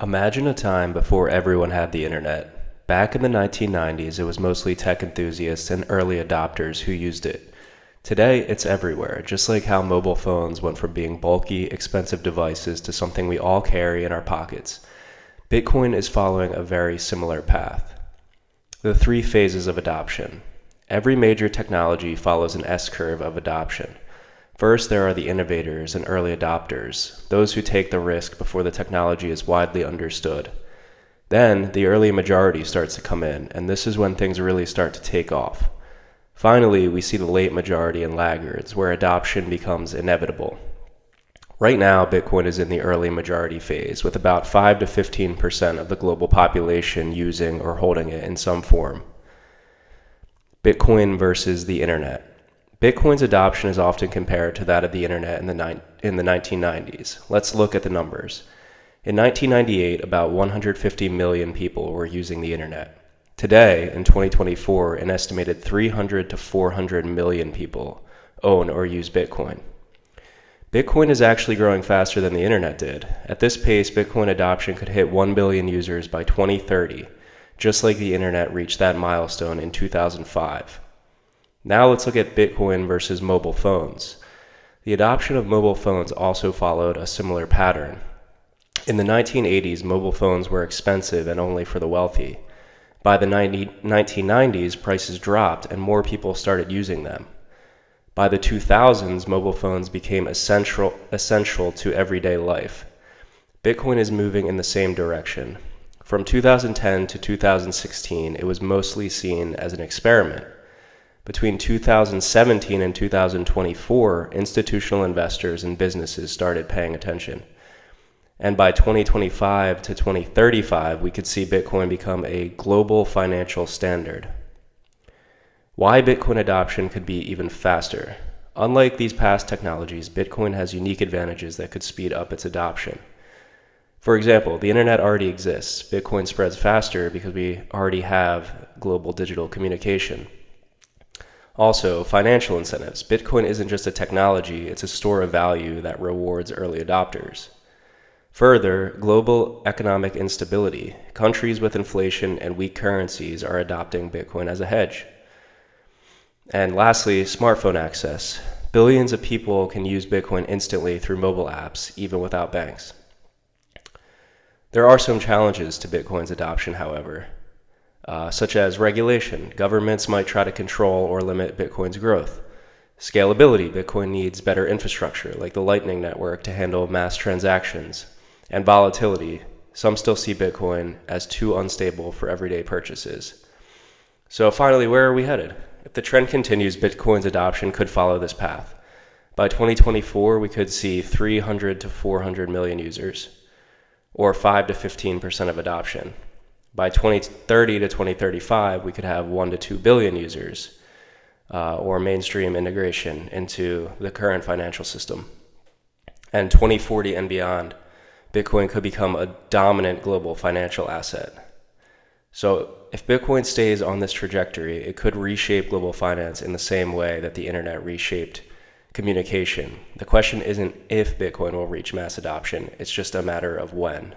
Imagine a time before everyone had the internet. Back in the 1990s, it was mostly tech enthusiasts and early adopters who used it. Today, it's everywhere, just like how mobile phones went from being bulky, expensive devices to something we all carry in our pockets. Bitcoin is following a very similar path. The three phases of adoption. Every major technology follows an S-curve of adoption. First, there are the innovators and early adopters, those who take the risk before the technology is widely understood. Then, the early majority starts to come in, and this is when things really start to take off. Finally, we see the late majority and laggards, where adoption becomes inevitable. Right now, Bitcoin is in the early majority phase, with about 5 to 15% of the global population using or holding it in some form. Bitcoin versus the internet. Bitcoin's adoption is often compared to that of the internet in the 1990s. Let's look at the numbers. In 1998, about 150 million people were using the internet. Today, in 2024, an estimated 300 to 400 million people own or use Bitcoin. Bitcoin is actually growing faster than the internet did. At this pace, Bitcoin adoption could hit 1 billion users by 2030, just like the internet reached that milestone in 2005. Now let's look at Bitcoin versus mobile phones. The adoption of mobile phones also followed a similar pattern. In the 1980s, mobile phones were expensive and only for the wealthy. By the 1990s, prices dropped and more people started using them. By the 2000s, mobile phones became essential to everyday life. Bitcoin is moving in the same direction. From 2010 to 2016, it was mostly seen as an experiment. Between 2017 and 2024, institutional investors and businesses started paying attention. And by 2025 to 2035, we could see Bitcoin become a global financial standard. Why Bitcoin adoption could be even faster? Unlike these past technologies, Bitcoin has unique advantages that could speed up its adoption. For example, the internet already exists. Bitcoin spreads faster because we already have global digital communication. Also, financial incentives. Bitcoin isn't just a technology, it's a store of value that rewards early adopters. Further, global economic instability. Countries with inflation and weak currencies are adopting Bitcoin as a hedge. And lastly, smartphone access. Billions of people can use Bitcoin instantly through mobile apps, even without banks. There are some challenges to Bitcoin's adoption, however. Such as regulation. Governments might try to control or limit Bitcoin's growth. Scalability. Bitcoin needs better infrastructure, like the Lightning Network, to handle mass transactions. And volatility. Some still see Bitcoin as too unstable for everyday purchases. So finally, where are we headed? If the trend continues, Bitcoin's adoption could follow this path. By 2024, we could see 300 to 400 million users, or 5 to 15% of adoption. By 2030 to 2035, we could have 1 to 2 billion users, or mainstream integration into the current financial system. And 2040 and beyond, Bitcoin could become a dominant global financial asset. So if Bitcoin stays on this trajectory, it could reshape global finance in the same way that the internet reshaped communication. The question isn't if Bitcoin will reach mass adoption, it's just a matter of when.